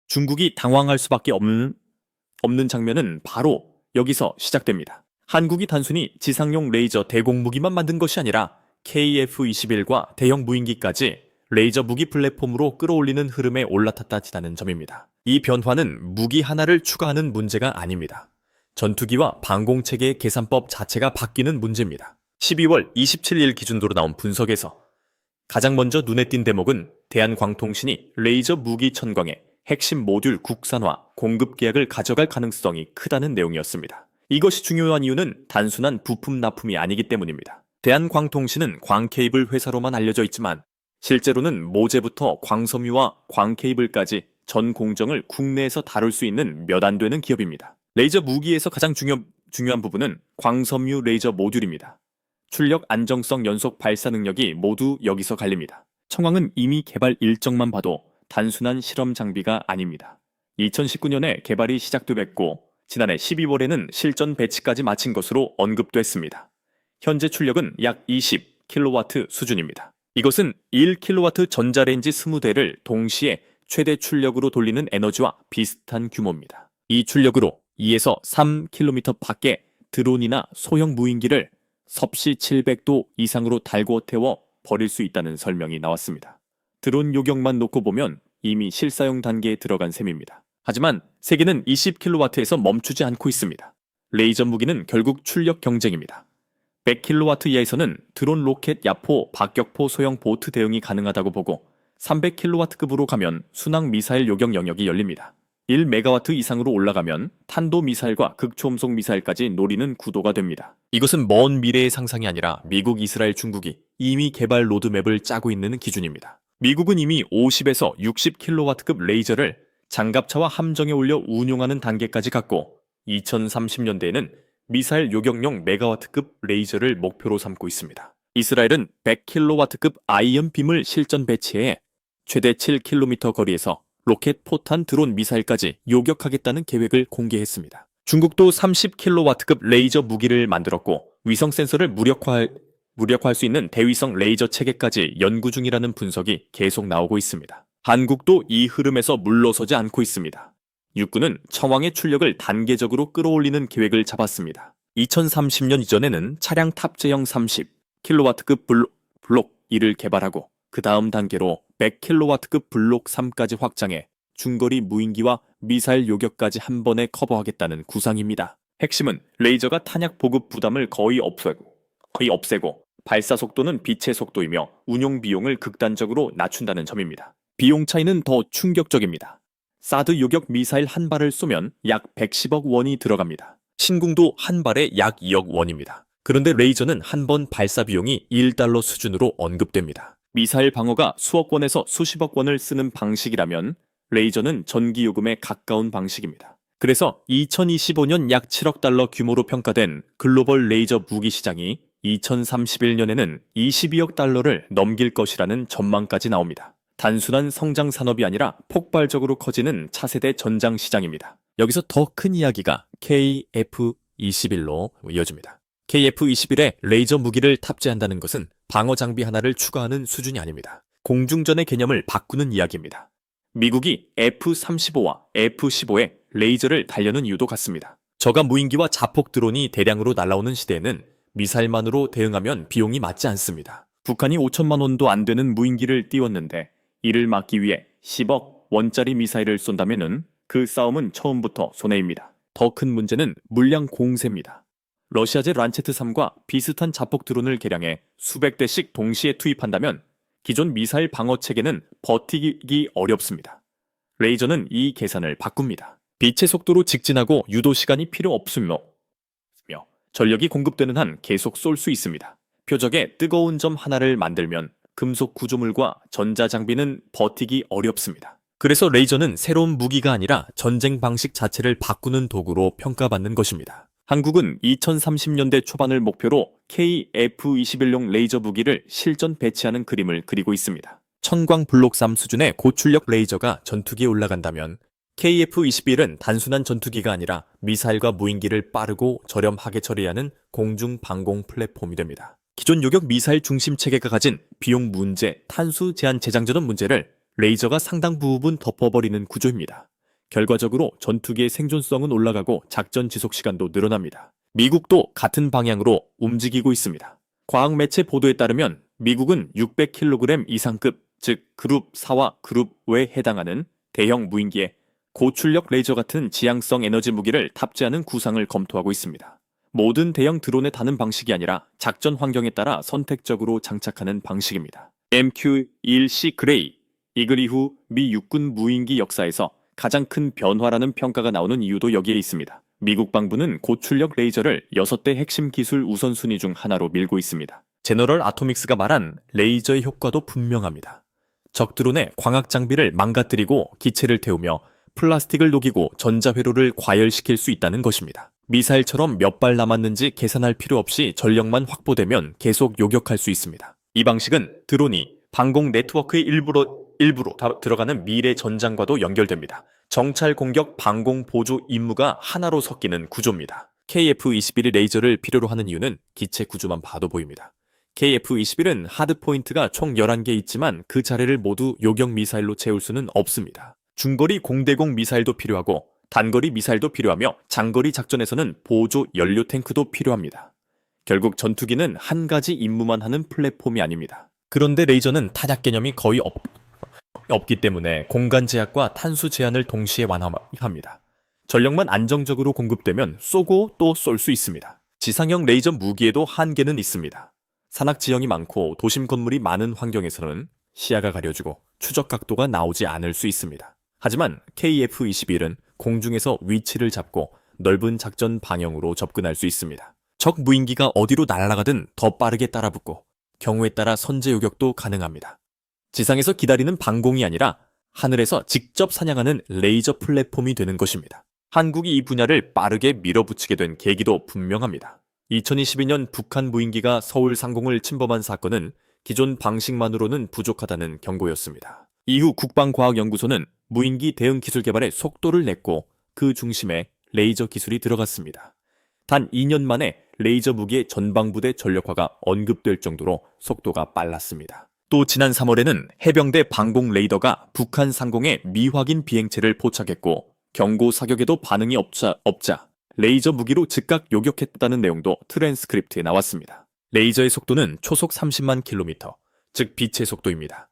중국이 당황할 수밖에 없는 장면은 바로 여기서 시작됩니다. 한국이 단순히 지상용 레이저 대공무기만 만든 것이 아니라 KF-21과 대형 무인기까지 레이저 무기 플랫폼으로 끌어올리는 흐름에 올라탔다는 점입니다. 이 변화는 무기 하나를 추가하는 문제가 아닙니다. 전투기와 방공체계의 계산법 자체가 바뀌는 문제입니다. 12월 27일 기준으로 나온 분석에서 가장 먼저 눈에 띈 대목은 대한광통신이 레이저 무기 천광의 핵심 모듈 국산화, 공급 계약을 가져갈 가능성이 크다는 내용이었습니다. 이것이 중요한 이유는 단순한 부품 납품이 아니기 때문입니다. 대한광통신은 광케이블 회사로만 알려져 있지만 실제로는 모재부터 광섬유와 광케이블까지 전 공정을 국내에서 다룰 수 있는 몇 안 되는 기업입니다. 레이저 무기에서 가장 중요한 부분은 광섬유 레이저 모듈입니다. 출력 안정성 연속 발사 능력이 모두 여기서 갈립니다. 청광은 이미 개발 일정만 봐도 단순한 실험 장비가 아닙니다. 2019년에 개발이 시작됐고 지난해 12월에는 실전 배치까지 마친 것으로 언급됐습니다. 현재 출력은 약 20kW 수준입니다. 이것은 1kW 전자레인지 20대를 동시에 최대 출력으로 돌리는 에너지와 비슷한 규모입니다. 이 출력으로 2에서 3km 밖에 드론이나 소형 무인기를 섭씨 700도 이상으로 달고 태워 버릴 수 있다는 설명이 나왔습니다. 드론 요격만 놓고 보면 이미 실사용 단계에 들어간 셈입니다. 하지만 세계는 20kW에서 멈추지 않고 있습니다. 레이저 무기는 결국 출력 경쟁입니다. 100kW 이하에서는 드론, 로켓, 야포, 박격포, 소형 보트 대응이 가능하다고 보고 300kW급으로 가면 순항 미사일 요격 영역이 열립니다. 1MW 이상으로 올라가면 탄도미사일과 극초음속 미사일까지 노리는 구도가 됩니다. 이것은 먼 미래의 상상이 아니라 미국, 이스라엘, 중국이 이미 개발 로드맵을 짜고 있는 기준입니다. 미국은 이미 50에서 60kW급 레이저를 장갑차와 함정에 올려 운용하는 단계까지 갔고 2030년대에는 미사일 요격용 메가와트급 레이저를 목표로 삼고 있습니다. 이스라엘은 100kW급 아이언 빔을 실전 배치해 최대 7km 거리에서 로켓, 포탄, 드론, 미사일까지 요격하겠다는 계획을 공개했습니다. 중국도 30kW급 레이저 무기를 만들었고 위성 센서를 무력화할 수 있는 대위성 레이저 체계까지 연구 중이라는 분석이 계속 나오고 있습니다. 한국도 이 흐름에서 물러서지 않고 있습니다. 육군은 청왕의 출력을 단계적으로 끌어올리는 계획을 잡았습니다. 2030년 이전에는 차량 탑재형 30kW급 블록 1을 개발하고 그 다음 단계로 100kW급 블록 3까지 확장해 중거리 무인기와 미사일 요격까지 한 번에 커버하겠다는 구상입니다. 핵심은 레이저가 탄약 보급 부담을 거의 없애고 발사 속도는 빛의 속도이며 운용 비용을 극단적으로 낮춘다는 점입니다. 비용 차이는 더 충격적입니다. 사드 요격 미사일 한 발을 쏘면 약 110억 원이 들어갑니다. 신궁도 한 발에 약 2억 원입니다. 그런데 레이저는 한 번 발사 비용이 1달러 수준으로 언급됩니다. 미사일 방어가 수억 원에서 수십억 원을 쓰는 방식이라면 레이저는 전기 요금에 가까운 방식입니다. 그래서 2025년 약 7억 달러 규모로 평가된 글로벌 레이저 무기 시장이 2031년에는 22억 달러를 넘길 것이라는 전망까지 나옵니다. 단순한 성장 산업이 아니라 폭발적으로 커지는 차세대 전장 시장입니다. 여기서 더 큰 이야기가 KF-21로 이어집니다. KF-21에 레이저 무기를 탑재한다는 것은 방어 장비 하나를 추가하는 수준이 아닙니다. 공중전의 개념을 바꾸는 이야기입니다. 미국이 F-35와 F-15에 레이저를 달려는 이유도 같습니다. 저가 무인기와 자폭 드론이 대량으로 날아오는 시대에는 미사일만으로 대응하면 비용이 맞지 않습니다. 북한이 5천만 원도 안 되는 무인기를 띄웠는데 이를 막기 위해 10억 원짜리 미사일을 쏜다면은 그 싸움은 처음부터 손해입니다. 더 큰 문제는 물량 공세입니다. 러시아제 란체트3과 비슷한 자폭 드론을 개량해 수백 대씩 동시에 투입한다면 기존 미사일 방어 체계는 버티기 어렵습니다. 레이저는 이 계산을 바꿉니다. 빛의 속도로 직진하고 유도 시간이 필요 없으며 전력이 공급되는 한 계속 쏠 수 있습니다. 표적에 뜨거운 점 하나를 만들면 금속 구조물과 전자장비는 버티기 어렵습니다. 그래서 레이저는 새로운 무기가 아니라 전쟁 방식 자체를 바꾸는 도구로 평가받는 것입니다. 한국은 2030년대 초반을 목표로 KF-21용 레이저 무기를 실전 배치하는 그림을 그리고 있습니다. 천광 블록 3 수준의 고출력 레이저가 전투기에 올라간다면 KF-21은 단순한 전투기가 아니라 미사일과 무인기를 빠르고 저렴하게 처리하는 공중 방공 플랫폼이 됩니다. 기존 요격 미사일 중심 체계가 가진 비용 문제, 탄수 제한 재장전 문제를 레이저가 상당 부분 덮어버리는 구조입니다. 결과적으로 전투기의 생존성은 올라가고 작전 지속 시간도 늘어납니다. 미국도 같은 방향으로 움직이고 있습니다. 과학 매체 보도에 따르면 미국은 600kg 이상급, 즉 그룹 4와 그룹 5에 해당하는 대형 무인기에 고출력 레이저 같은 지향성 에너지 무기를 탑재하는 구상을 검토하고 있습니다. 모든 대형 드론에 다는 방식이 아니라 작전 환경에 따라 선택적으로 장착하는 방식입니다. MQ-21C 그레이, 이글 이후 미 육군 무인기 역사에서 가장 큰 변화라는 평가가 나오는 이유도 여기에 있습니다. 미국 방부는 고출력 레이저를 6대 핵심 기술 우선순위 중 하나로 밀고 있습니다. 제너럴 아토믹스가 말한 레이저의 효과도 분명합니다. 적 드론의 광학 장비를 망가뜨리고 기체를 태우며 플라스틱을 녹이고 전자회로를 과열시킬 수 있다는 것입니다. 미사일처럼 몇 발 남았는지 계산할 필요 없이 전력만 확보되면 계속 요격할 수 있습니다. 이 방식은 드론이 방공 네트워크의 일부로 들어가는 미래 전장과도 연결됩니다. 정찰 공격 방공 보조 임무가 하나로 섞이는 구조입니다. KF-21의 레이저를 필요로 하는 이유는 기체 구조만 봐도 보입니다. KF-21은 하드포인트가 총 11개 있지만 그 자리를 모두 요격 미사일로 채울 수는 없습니다. 중거리 공대공 미사일도 필요하고 단거리 미사일도 필요하며 장거리 작전에서는 보조 연료 탱크도 필요합니다. 결국 전투기는 한 가지 임무만 하는 플랫폼이 아닙니다. 그런데 레이저는 타작 개념이 거의 없기 때문에 공간 제약과 탄수 제한을 동시에 완화합니다. 전력만 안정적으로 공급되면 쏘고 또 쏠 수 있습니다. 지상형 레이저 무기에도 한계는 있습니다. 산악 지형이 많고 도심 건물이 많은 환경에서는 시야가 가려지고 추적 각도가 나오지 않을 수 있습니다. 하지만 KF-21은 공중에서 위치를 잡고 넓은 작전 방향으로 접근할 수 있습니다. 적 무인기가 어디로 날아가든 더 빠르게 따라붙고 경우에 따라 선제 요격도 가능합니다. 지상에서 기다리는 방공이 아니라 하늘에서 직접 사냥하는 레이저 플랫폼이 되는 것입니다. 한국이 이 분야를 빠르게 밀어붙이게 된 계기도 분명합니다. 2022년 북한 무인기가 서울 상공을 침범한 사건은 기존 방식만으로는 부족하다는 경고였습니다. 이후 국방과학연구소는 무인기 대응 기술 개발에 속도를 냈고 그 중심에 레이저 기술이 들어갔습니다. 단 2년 만에 레이저 무기의 전방부대 전력화가 언급될 정도로 속도가 빨랐습니다. 또 지난 3월에는 해병대 방공 레이더가 북한 상공에 미확인 비행체를 포착했고 경고 사격에도 반응이 없자 레이저 무기로 즉각 요격했다는 내용도 트랜스크립트에 나왔습니다. 레이저의 속도는 초속 30만 킬로미터, 즉 빛의 속도입니다.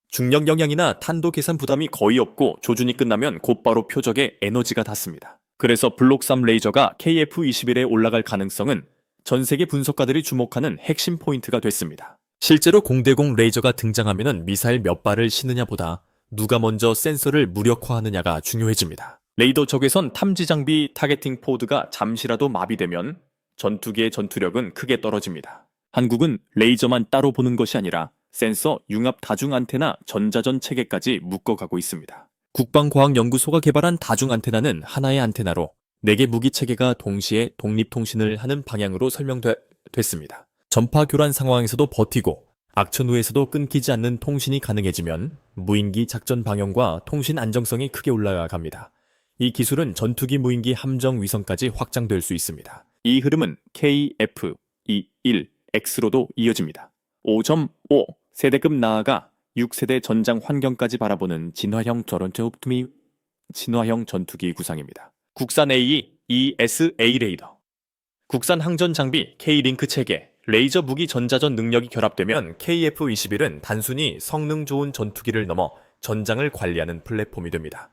중력 영향이나 탄도 계산 부담이 거의 없고 조준이 끝나면 곧바로 표적에 에너지가 닿습니다. 그래서 블록 3 레이저가 KF-21에 올라갈 가능성은 전 세계 분석가들이 주목하는 핵심 포인트가 됐습니다. 실제로 공대공 레이저가 등장하면 미사일 몇 발을 싣느냐보다 누가 먼저 센서를 무력화하느냐가 중요해집니다. 레이더 적외선 탐지 장비 타겟팅 포드가 잠시라도 마비되면 전투기의 전투력은 크게 떨어집니다. 한국은 레이저만 따로 보는 것이 아니라 센서, 융합 다중 안테나, 전자전 체계까지 묶어가고 있습니다. 국방과학연구소가 개발한 다중 안테나는 하나의 안테나로 4개 무기 체계가 동시에 독립통신을 하는 방향으로 설명됐습니다. 전파 교란 상황에서도 버티고 악천 후에서도 끊기지 않는 통신이 가능해지면 무인기 작전 방향과 통신 안정성이 크게 올라갑니다. 이 기술은 전투기 무인기 함정 위성까지 확장될 수 있습니다. 이 흐름은 KF-21X로도 이어집니다. 5.5 세대급 나아가 6세대 전장 환경까지 바라보는 진화형 전투기 구상입니다. 국산 ESA 레이더, 국산 항전 장비 K-링크 체계, 레이저 무기 전자전 능력이 결합되면 KF-21은 단순히 성능 좋은 전투기를 넘어 전장을 관리하는 플랫폼이 됩니다.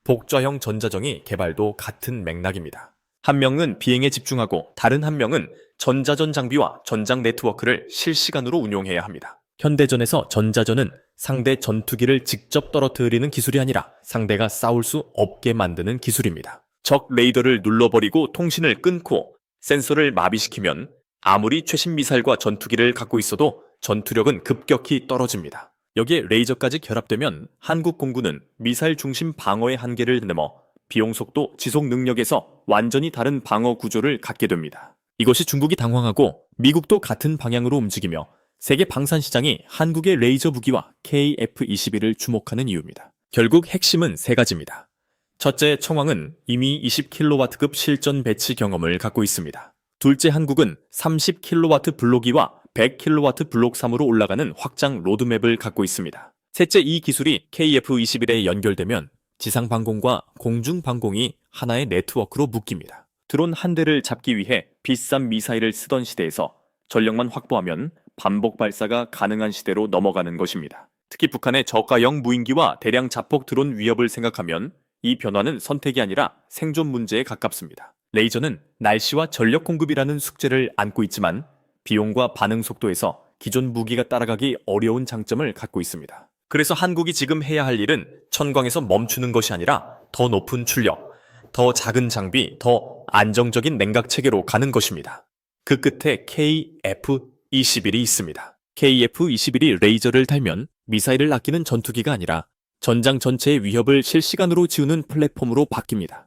복좌형 전자정이 개발도 같은 맥락입니다. 한 명은 비행에 집중하고 다른 한 명은 전자전 장비와 전장 네트워크를 실시간으로 운용해야 합니다. 현대전에서 전자전은 상대 전투기를 직접 떨어뜨리는 기술이 아니라 상대가 싸울 수 없게 만드는 기술입니다. 적 레이더를 눌러버리고 통신을 끊고 센서를 마비시키면 아무리 최신 미사일과 전투기를 갖고 있어도 전투력은 급격히 떨어집니다. 여기에 레이저까지 결합되면 한국 공군은 미사일 중심 방어의 한계를 넘어 비용 속도, 지속 능력에서 완전히 다른 방어 구조를 갖게 됩니다. 이것이 중국이 당황하고 미국도 같은 방향으로 움직이며 세계 방산 시장이 한국의 레이저 무기와 KF-21을 주목하는 이유입니다. 결국 핵심은 3가지입니다. 첫째, 청왕은 이미 20kW급 실전 배치 경험을 갖고 있습니다. 둘째, 한국은 30kW 블록2와 100kW 블록 3으로 올라가는 확장 로드맵을 갖고 있습니다. 셋째, 이 기술이 KF-21에 연결되면 지상방공과 공중방공이 하나의 네트워크로 묶입니다. 드론 한 대를 잡기 위해 비싼 미사일을 쓰던 시대에서 전력만 확보하면 반복 발사가 가능한 시대로 넘어가는 것입니다. 특히 북한의 저가형 무인기와 대량 자폭 드론 위협을 생각하면 이 변화는 선택이 아니라 생존 문제에 가깝습니다. 레이저는 날씨와 전력 공급이라는 숙제를 안고 있지만 비용과 반응 속도에서 기존 무기가 따라가기 어려운 장점을 갖고 있습니다. 그래서 한국이 지금 해야 할 일은 천광에서 멈추는 것이 아니라 더 높은 출력, 더 작은 장비, 더 안정적인 냉각 체계로 가는 것입니다. 그 끝에 KF-21이 있습니다. KF-21이 레이저를 달면 미사일을 아끼는 전투기가 아니라 전장 전체의 위협을 실시간으로 지우는 플랫폼으로 바뀝니다.